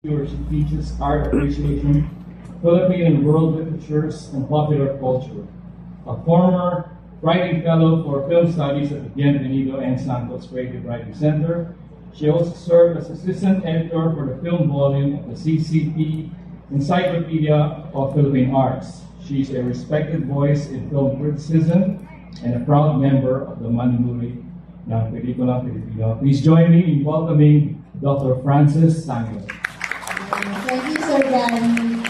where she teaches art appreciation, Philippine and world literatures, and popular culture. A former writing fellow for film studies at the Bienvenido and Santos Creative Writing Center, she also served as assistant editor for the film volume of the CCP Encyclopedia of Philippine Arts. She is a respected voice in film criticism and a proud member of the Manunuri ng Pelikulang Pilipino. Please join me in welcoming Dr. Frances Samuel. Thank you, Sir Danny.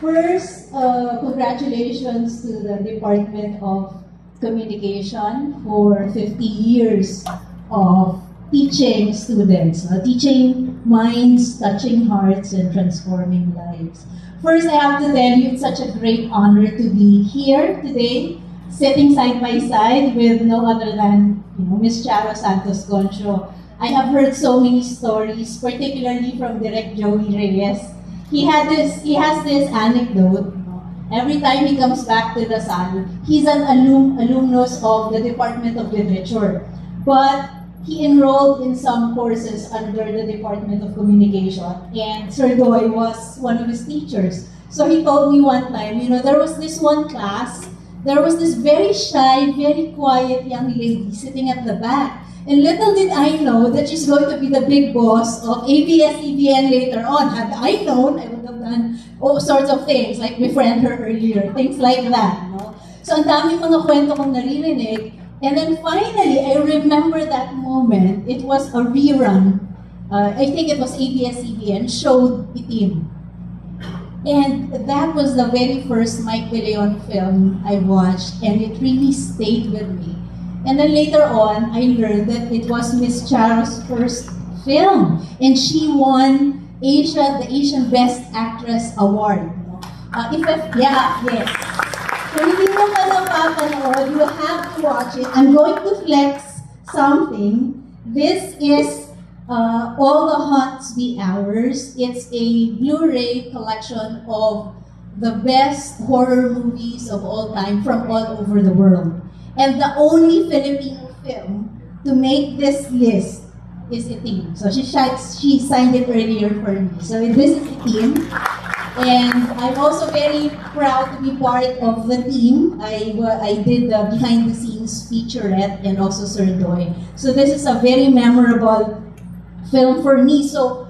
First, congratulations to the Department of Communication for 50 years of teaching students, teaching minds, touching hearts, and transforming lives. First, I have to tell you, it's such a great honor to be here today, sitting side by side with no other than Ms. Charo Santos Concho. I have heard so many stories, particularly from Direct Joey Reyes. He has this anecdote. Every time he comes back to the Salle, he's an alumnus of the Department of Literature. But he enrolled in some courses under the Department of Communication, and Sir Doy was one of his teachers. So he told me one time, there was this one class, there was this very shy, very quiet young lady sitting at the back. And little did I know that she's going to be the big boss of ABS-CBN later on. Had I known, I would have done all sorts of things, like befriend her earlier, things like that. So ang daming mga kwento kong naririnig. And then finally, I remember that moment. It was a rerun. I think it was ABS-CBN, showed Itim. And that was the very first Mike De Leon film I watched, and it really stayed with me. And then later on, I learned that it was Miss Charo's first film, and she won the Asian Best Actress Award. Yes. So hindi mo pa napapanood, you have to watch it. I'm going to flex something. This is All the Hauntsby Hours. It's a Blu-ray collection of the best horror movies of all time from all over the world. And the only Filipino film to make this list is Itim. So she signed it earlier for me. So this is Itim. And I'm also very proud to be part of the team. I did the behind-the-scenes featurette and also Sir Doy. So this is a very memorable film for me. So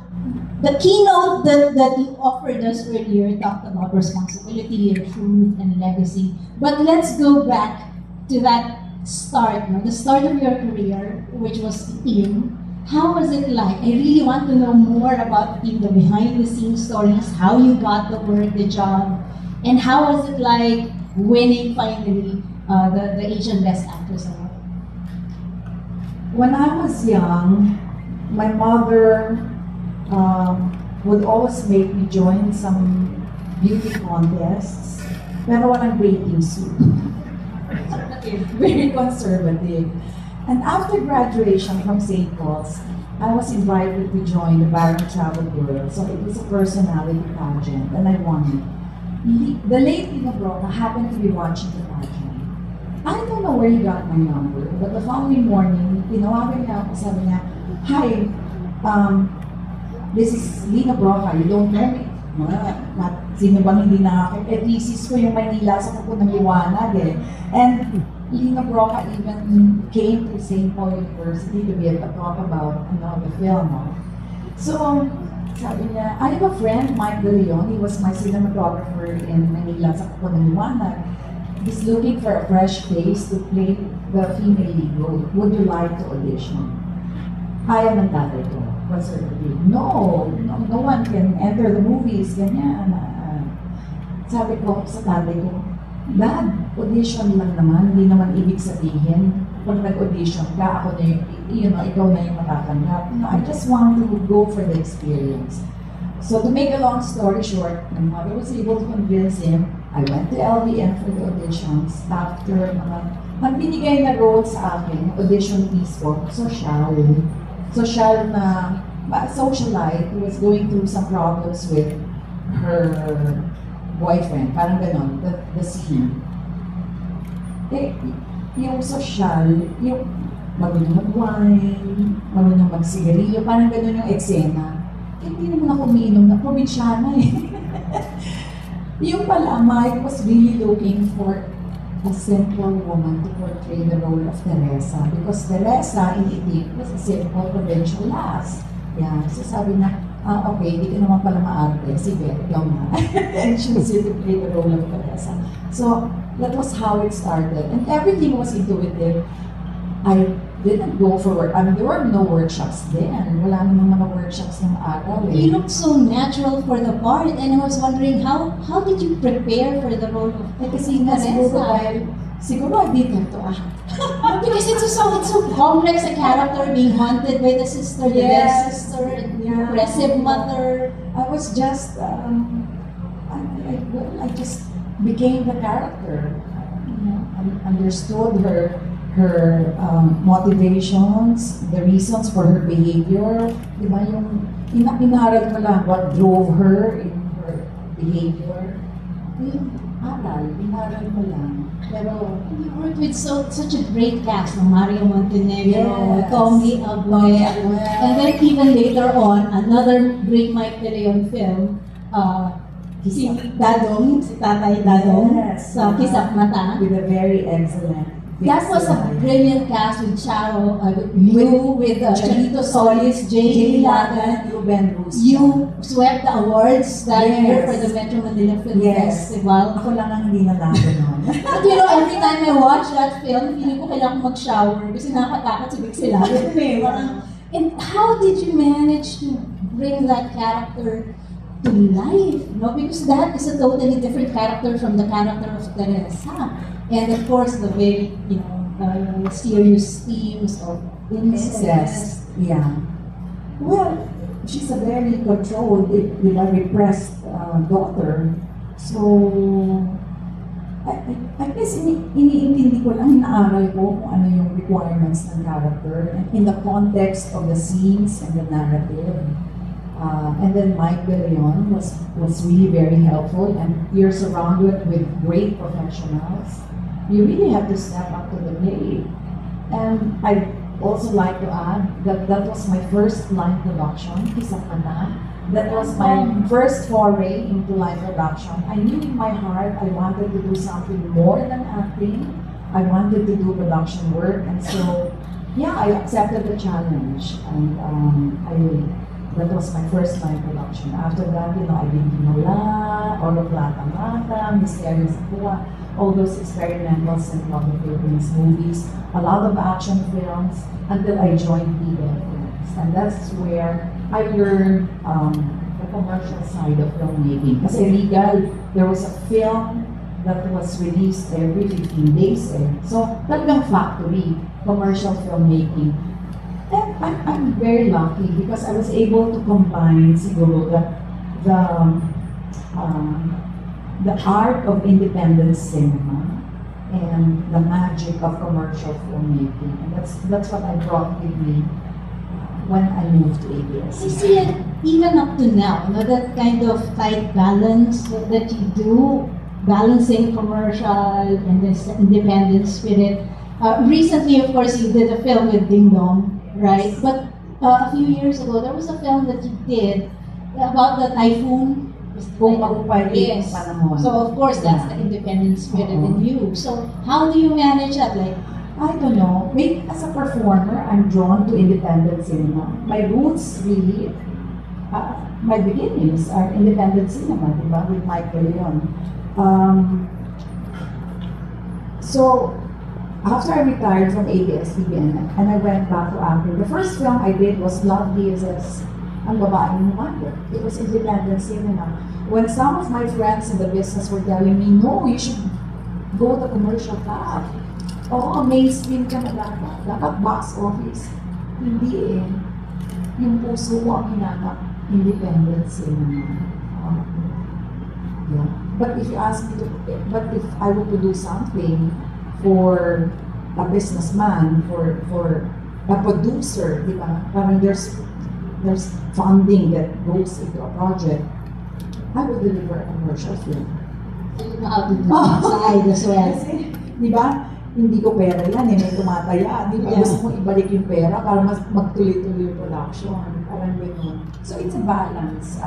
the keynote that you offered us earlier talked about responsibility, truth, and legacy. But let's go back to that start, the start of your career, which was Itim. How was it like? I really want to know more about Itim, the behind-the-scenes stories, how you got the work, the job, and how was it like winning finally the Asian Best Actress Award? When I was young, my mother would always make me join some beauty contests, pero walang bathing suit. Very conservative. And after graduation from St. Paul's, I was invited to join the Barron Travel Girl. So it was a personality pageant, and I won it. The late Lina Broca happened to be watching the pageant. I don't know where he got my number, but the following morning, tinawagan niya ako, sabi niya, "Hi, this is Lina Broca, you don't know me." Sino bang hindi nakakit? Thesis ko yung Maynila sa Kuko ng Liwanag eh. And Lina Broca even came to St. Paul University to be able to talk about the film. So, sabi niya, I have a friend, Mike De Leon. He was my cinematographer in Manila sa Kuko ng Liwanag. He's looking for a fresh face to play the female lead role. Would you like to audition? Ayaw ng tatay ko. No one can enter the movies, ganyan. Sabi ko sa tatay ko, Dad, audition lang naman, hindi naman ibig sabihin, pag nag-audition ka, ako na ikaw na yung matatanggap. I just want to go for the experience. So to make a long story short, my mother was able to convince him. I went to LBN for the auditions. After nagbinigay na role sa akin, audition piece ko, social na socialite who was going through some problems with her boyfriend, parang ganon, the scene. Yung social, yung marunong mag-wine, marunong mag-sigarilyo, parang ganon yung eksena. hindi naman ako umiinom na probinsyana eh. Yung pala, Mike was really looking for a simple woman to portray the role of Teresa. Because Teresa in Itik was a simple provincial lass. Yeah, so sabi na, okay, di ka naman pala maarte. Sige, ikaw na. And she was to play the role of Teresa. So, that was how it started. And everything was intuitive. I didn't go for work. I mean, there were no workshops then. Wala namang mga workshops ng araw eh. You looked so natural for the part, and I was wondering how did you prepare for the role of Kasi nga siguro I didn't to act. Because it's so complex a character being haunted by the sister, the Yes. best sister, and the oppressive mother. I was just, I just became the character. I understood her motivations, the reasons for her behavior. Di ba yung inaral ko lang what drove her in her behavior. Yung inaral ko lang. Pero, You worked with such a great cast, no? Mario Montenegro, Yes. Tommy Abuel, Abuel. and then even later on, another great Mike De Leon film, si Dadong, si Tatay Dadong, Yes. sa Kisap Mata. with a very excellent. That was a Vic brilliant cast with Charo, with you, with Chanito Solis, J.D. Lagan. Ruben Rus. You swept the awards that year Yes. for the Metro Manila Film Yes. Festival. Ako lang ang hindi nanalo nun. But you know, every time I watch that film, feeling ko kailangan mag-shower kasi nakakatakot si Vic Silagan. Parang, and how did you manage to bring that character to life? No, because that is a totally different character from the character of Teresa. And of course, the very, serious themes of incest. Incest. Yeah. Well, she's a very controlled, repressed daughter. So, I guess iniintindi ko lang, inaaral ko kung ano yung requirements ng character in the context of the scenes and the narrative. And then Mike De Leon was really very helpful, and you're surrounded with great professionals. You really have to step up to the plate. And I also like to add that that was my first live production, Kisap Mata. That was my first foray into live production. I knew in my heart I wanted to do something more than acting. I wanted to do production work, and so yeah, I accepted the challenge, and that was my first live production. After that, I did Hinola, Oro Plata Mata, Mysterious Aqua, all those experimental Central Philippines movies, a lot of action films, until I joined Regal Films. And that's where I learned the commercial side of filmmaking. Kasi Regal, there was a film that was released every 15 days. So, talagang factory, commercial filmmaking. And I'm very lucky because I was able to combine siguro the art of independent cinema and the magic of commercial filmmaking. And that's what I brought with me when I moved to ABS. I see it even up to now, that kind of tight balance that you do, balancing commercial and this independent spirit. Recently, of course, you did a film with Ding Dong, right? But a few years ago, there was a film that you did about the typhoon. Kung magupay Yes. panahon. So of course, that's the independent spirit in you. So how do you manage that? Like, I don't know. Maybe as a performer, I'm drawn to independent cinema. My roots really, my beginnings are independent cinema, diba? With Mike De Leon. So, after I retired from ABS-CBN and I went back to acting, the first film I did was Love DSS, Ang Babaeng Wonder. It was independent cinema. When some of my friends in the business were telling me, no, you should go the commercial path. Oo, mainstream ka na dapat box office. Hindi eh. Yung puso ko ang hinanap, independent cinema. Yeah. But if you ask me but if I were to do something for a businessman, for a producer, di ba? Parang there's funding that goes into a project, I would deliver a commercial film. you know how to do that side as well. Kasi, di ba? hindi ko pera yan, may tumataya. Di ba? Yeah. Gusto mong ibalik yung pera para magtuloy-tuloy yung production. Parang ganyan. So it's a balance.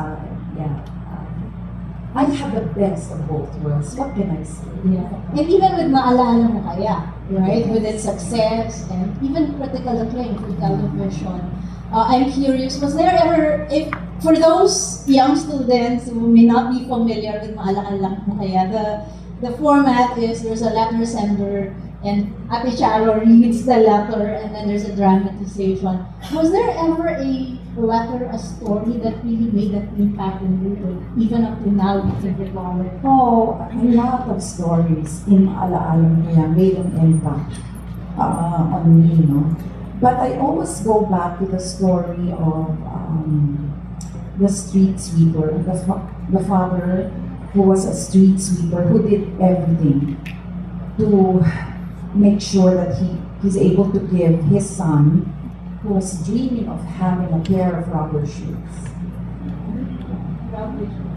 I have the best of both worlds. What can I say? Yeah. And even with Maalala Mo Kaya, right? With its success and even critical acclaim for television, I'm curious, was there ever, if for those young students who may not be familiar with Maalala Mo Kaya, the format is there's a letter sender and Ate Charo reads the letter and then there's a dramatization. Was there ever a letter, a story that really made an impact on you, even up to now, you can recall it? Oh, a lot of stories in Alaala Mo Kaya made an impact on me, no? But I always go back to the story of the street sweeper, the father who was a street sweeper who did everything to make sure that he's able to give his son, who was dreaming of having a pair of rubber shoes.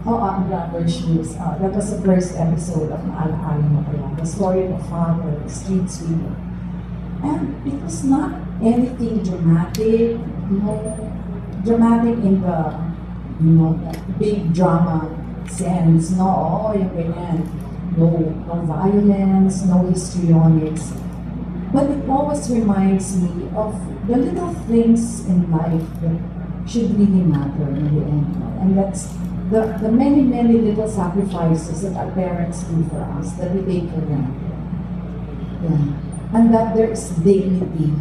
Rubber shoes. That was the first episode of Maalala Mo Kaya, the story of a father, the street sweeper. And it was not anything dramatic, dramatic in the big drama sense. No, yung ganyan. No violence, no histrionics. But it always reminds me of the little things in life that should really matter in the end. And that's the many, many little sacrifices that our parents do for us that we take for granted. Yeah. And that there is dignity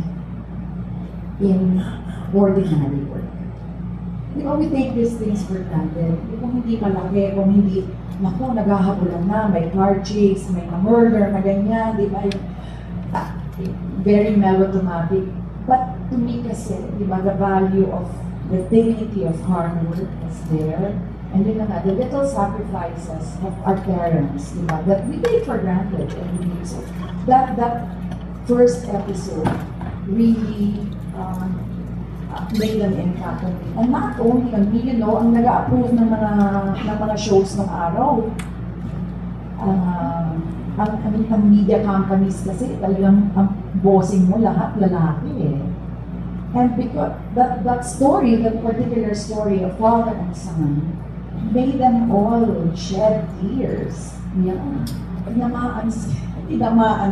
in ordinary work. Di ba, we take these things for granted. Kung hindi malaki, kung hindi, naku, naghahabulan na, may car chase, may murder, na ganyan, di ba? Very melodramatic. But to me kasi, di ba, the value of the dignity of hard work is there. And yun na nga, the little sacrifices of our parents, di ba, that we take for granted every day. So that first episode really made an impact on me. And not only on me, ang nag-approve ng mga shows ng araw. Ang media companies kasi talagang ang bossing mo lahat lalaki eh. And because that story, that particular story of father and son, made them all shed tears. Yeah. Tinamaan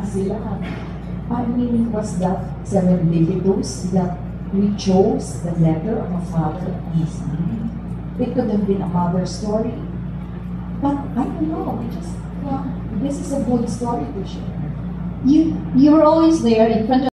sila. I mean, was that serendipitous that we chose the letter of a father and a son? It could have been a mother story. But I don't know, this is a good story to share. You were always there in front of